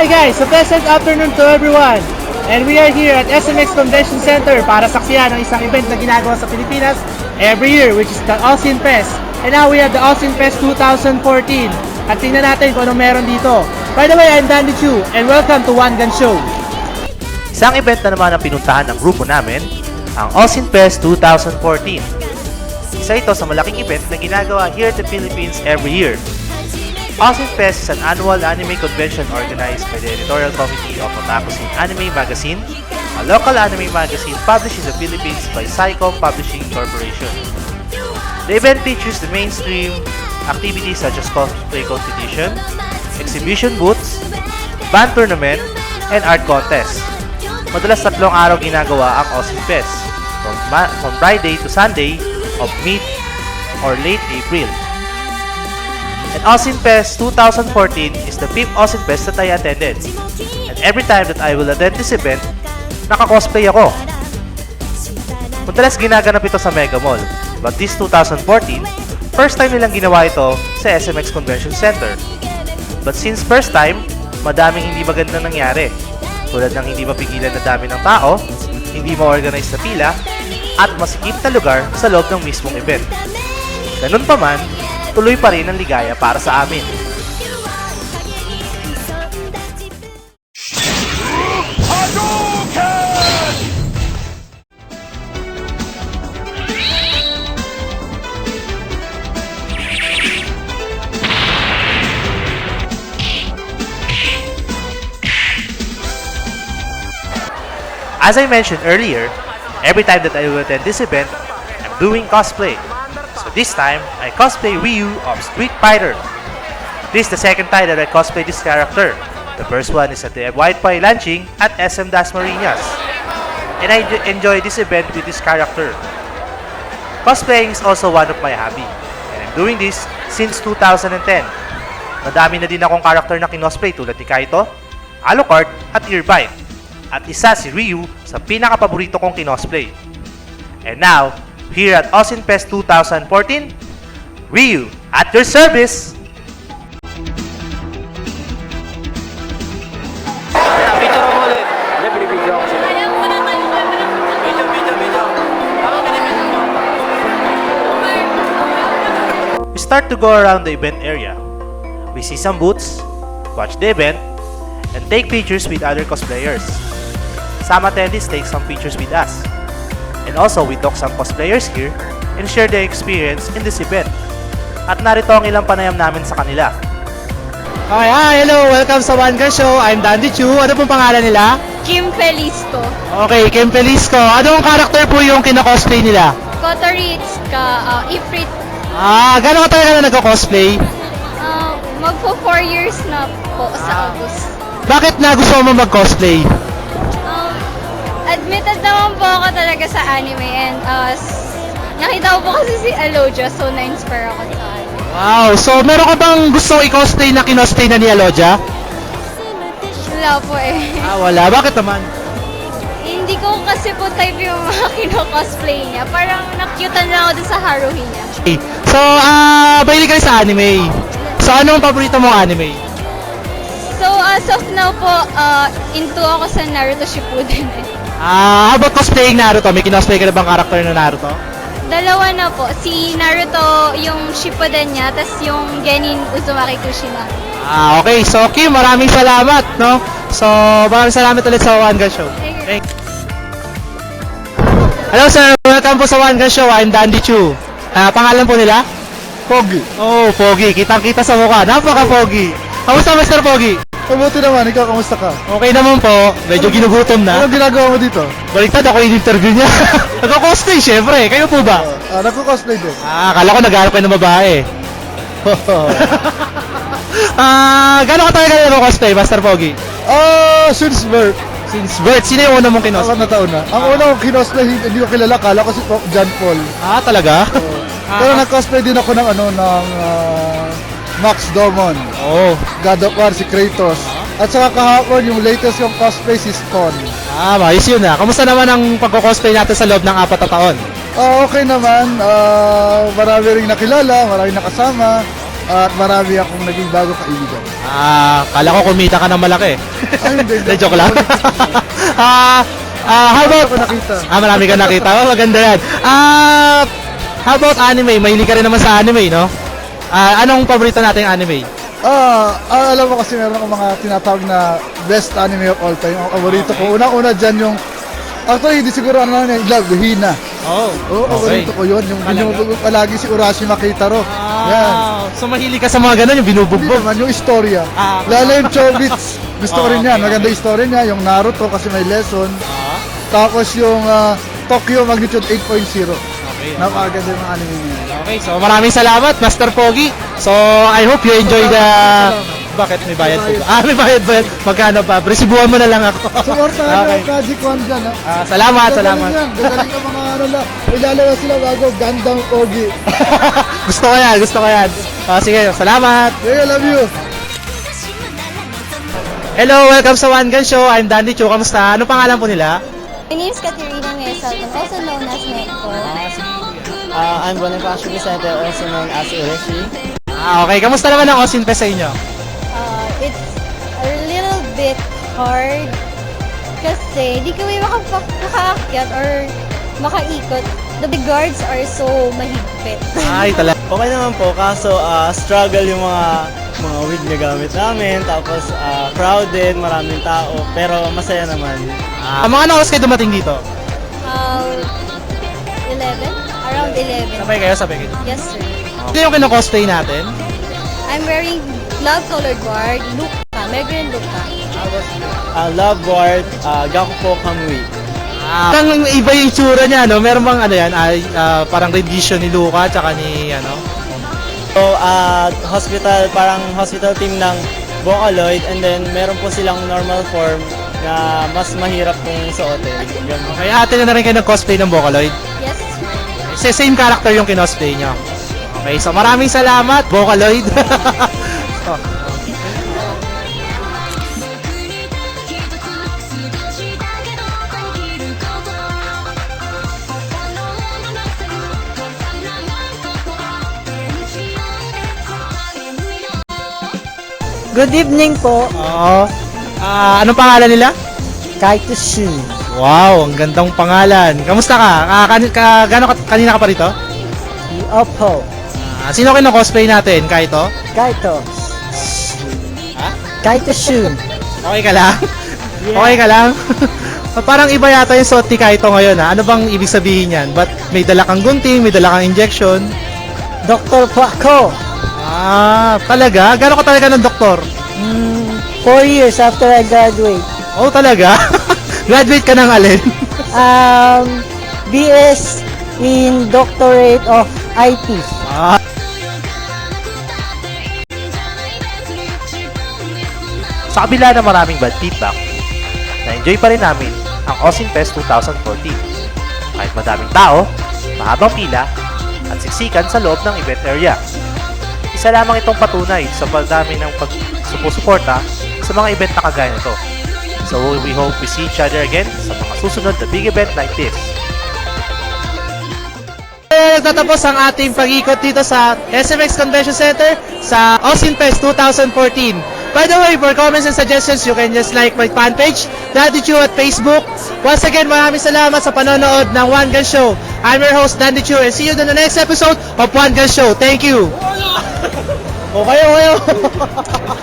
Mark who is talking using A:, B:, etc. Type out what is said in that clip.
A: Hi guys, so pleasant afternoon to everyone. And we are here at SMX Convention Center para saksiyan ang isang event na ginagawa sa Pilipinas every year, which is the Austin Fest. And now we have the Austin Fest 2014. At tingnan natin kung anong meron dito. By the way, I'm Dandy Chu, and welcome to One Gun Show.
B: Isang event na naman ang pinuntahan ng grupo namin, ang Austin Fest 2014. Isa ito sa malaking event na ginagawa here in the Philippines every year. Austin Fest is an annual anime convention organized by the editorial committee of Otaku Scene Anime Magazine, a local anime magazine published in the Philippines by Saicom Publishing Corporation. The event features the mainstream activities such as cosplay competition, exhibition booths, band tournament, and art contest. Madalas 3 araw ginagawa ang Austin Fest, from Friday to Sunday of mid or late April. And Austin Fest 2014 is the 5th Austin Fest that I attended. And every time that I will attend this event, naka-cosplay ako. Madalas ginaganap ito sa Mega Mall. But this 2014, first time nilang ginawa ito sa SMX Convention Center. But since first time, madaming hindi maganda nangyari. Tulad ng hindi mapigilan na dami ng tao, hindi ma-organize na pila, at masikip na lugar sa loob ng mismong event. Ganun pa man, tuloy pa rin ang ligaya para sa amin. As I mentioned earlier, every time that I will attend this event, I'm doing cosplay. So this time, I cosplay Ryu of Street Fighter. This is the second time that I cosplay this character. The first one is at the White Pie launching at SM Dasmariñas. And I enjoy this event with this character. Cosplaying is also one of my hobby. And I'm doing this since 2010. Madami na din akong character na kinosplay tulad ni Kaito, Alucard, at Irvine. At isa si Ryu sa pinaka-paborito kong kinosplay. And now, here at Austin Fest 2014, Ryu at your service! We start to go around the event area. We see some booths, watch the event, and take pictures with other cosplayers. Some attendees take some pictures with us. And also, we talk some cosplayers here and share their experience in this event. At narito ang ilang panayam namin sa kanila.
A: Okay, hello! Welcome sa One Gun Show. I'm Dandy Chu. Ano pong pangalan nila?
C: Kim Felisto.
A: Okay, Kim Felisto. Anong character po yung kina-cosplay nila?
C: Kotoritz Ifrit.
A: Gano'n ka talaga na nagko-cosplay?
C: Magpo 4 years na po sa August.
A: Bakit na gusto mo mag-cosplay?
C: Admitted naman po ako talaga sa anime and nakita ko po kasi si Aloja, so na-inspire ako sa anime.
A: Wow! So, meron ka bang gusto i-cosplay na kinosplay na ni Aloja?
C: Wala po eh.
A: Wala. Bakit naman?
C: Hindi ko kasi po type yung mga kino-cosplay niya. Parang nakyutan lang ako dun sa Haruhi niya.
A: Okay. So, mahilig ka rin sa anime. So, anong paborito mong anime?
C: So, as of now po, into ako sa Naruto Shippuden.
A: How about cosplaying Naruto? May kinosplay ka na bang karakter na Naruto?
C: Dalawa na po. Si Naruto yung Shippuden niya, tas yung Genin Uzumaki Kushina.
A: Okay. So, Kim, maraming salamat, no? So, maraming salamat ulit sa One Gun Show.
C: Thank you.
A: Hello, sir. Welcome po sa One Gun Show. I'm Dandy Chu. Pangalan po nila?
D: Pogi.
A: Oh, Pogi. Kitang-kita sa mukha. Napaka-Pogi. Kamusta, Mr. Pogi?
D: Mabuti naman, ikaw kamusta ka?
A: Okay naman po. Medyo ginugutom na.
D: Anong ginagawa mo dito?
A: Baliktad ako yung interview niya. Nagko-cosplay, syempre. Kayo po ba?
D: Nagko-cosplay din.
A: Akala ko nag-aarap kayo ng babae. Gano'n ka talaga nagko-cosplay, Master Pogi?
D: Since birth.
A: Since birth, sino yung una mong
D: Ako
A: kinosplay?
D: na taon na. Ang una kong kinosplay, hindi ko kilala, kala ko si John Paul.
A: Talaga?
D: Pero nag-cosplay din ako ng Max Domon,
A: Oh.
D: God of War, si Kratos. At saka kahapon, yung latest yung cosplay si Spawn.
A: Maayos yun ah. Kamusta naman ang pagko-cosplay natin sa loob ng 4 na taon?
D: Okay naman, marami rin nakilala, marami nakasama. at marami akong naging bagong kaibigan.
B: Kala ko kumita ka ng malaki.
D: Ay, hindi.
B: Hindi, joke lang. How about...
D: Ako nakita.
B: Marami ka nakita. Maganda yan. How about anime? Mahilig ka rin naman sa anime, no? Anong paborito nating anime?
D: Alam mo kasi meron akong mga tinatawag na best anime of all time. Ang paborito ko. Unang-una dyan yung... Actually, hindi siguro ano na Love, Hina.
B: Oh,
D: Oo, paborito ko yun. Yung binubog palagi si Urashima Keitaro. Yan.
B: So mahilig ka sa mga ganun, yung
D: Hindi
B: binubugbog.
D: naman, yung istorya.
B: Ah.
D: Lalo yung Chobits. Gusto ko rin yan. Maganda yung story niya. Yung Naruto kasi may lesson. Tapos yung Tokyo Magnitude 8.0.
B: Okay.
D: Napakaganda yung mga anime niya.
B: Okay, so maraming salamat, Master Pogi. So, I hope you enjoy the... Bakit? May bayad po ba? May bayad. Magkano pa? Resibuhan mo na lang ako.
D: Supportahan
B: Okay.
D: yung Kaji Kwan dyan, ha?
B: Salamat.
D: Gagaling ka mga ano lang. Ilalala sila bago Gundam Pogi.
B: Gusto ko yan. Sige, salamat.
D: Hey, I love you.
B: Hello, welcome sa One Gun Show. I'm Dandy Chu. Kamusta? Ano pangalan po nila?
C: My name is Katerina Mesalton, also known as Neko.
E: I'm Bonifacio Vicente, also known as Ureshi.
B: Okay. Kamusta naman ang Austin Fest sa inyo?
C: It's a little bit hard kasi di kami makaakyat or makaikot. The big guards are so mahigpit.
B: Ay, talaga.
E: Okay naman po, kaso struggle yung mga wig na gamit namin, tapos crowded, maraming tao, pero masaya naman.
B: Mga ano oras kayo dumating dito?
C: 11? Around 11.
B: Sabay kayo.
C: Yes, sir.
B: Ito yung kinocosplay natin.
C: I'm wearing love-colored guard, Luka, Megrin Luka.
E: Love Ward, Gakupo Kamui.
B: Parang iba yung itsura niya, no? Meron bang ano yan? Parang rendition ni Luca tsaka ni ano?
E: So, parang hospital team ng Vocaloid, and then meron po silang normal form na mas mahirap kong suotin. Ganun.
B: Kaya ate na rin kayo nag-cosplay ng Vocaloid.
C: Yes.
B: Same character yung kinosplay nyo. Okay, so maraming salamat, Vocaloid. Oh.
F: Good evening po,
B: Oo. Anong pangalan nila?
F: Kaito Shu.
B: Wow, ang gandang pangalan. Kamusta ka? Kanina ka pa rito?
F: Opo.
B: Sino kinocosplay natin? Kaito?
F: Kaito.
B: Ha?
F: Kaito Shu.
B: Okay ka lang? Okay ka lang? Parang iba yata yung suot ni Kaito ngayon, ha? Ano bang ibig sabihin yan? Ba't may dala kang gunting, may dala kang injection?
F: Doktor po ako.
B: Talaga? Gano'n ka talaga ng doktor?
F: 4 years after I graduate.
B: Oh, talaga? Graduate ka ng alin?
F: BS in Doctorate of IT.
B: Sa kabila ng maraming bad feedback, na-enjoy pa rin namin ang Austin Fest 2014. Kahit madaming tao, mahabang pila, at siksikan sa loob ng event area. Isa lamang itong patunay sa pagdami ng pagsuporta sa mga event na kagaya nito. So we hope we see each other again sa mga susunod na big event like this. Nagtatapos ang ating pag-ikot dito sa SMX Convention Center sa Austin Fest 2014. By the way, for comments and suggestions, you can just like my fan page, Dandy Chu at Facebook. Once again, maraming salamat sa panonood ng One Gun Show. I'm your host, Dandy Chu, and see you in the next episode of One Gun Show. Thank you! Okay.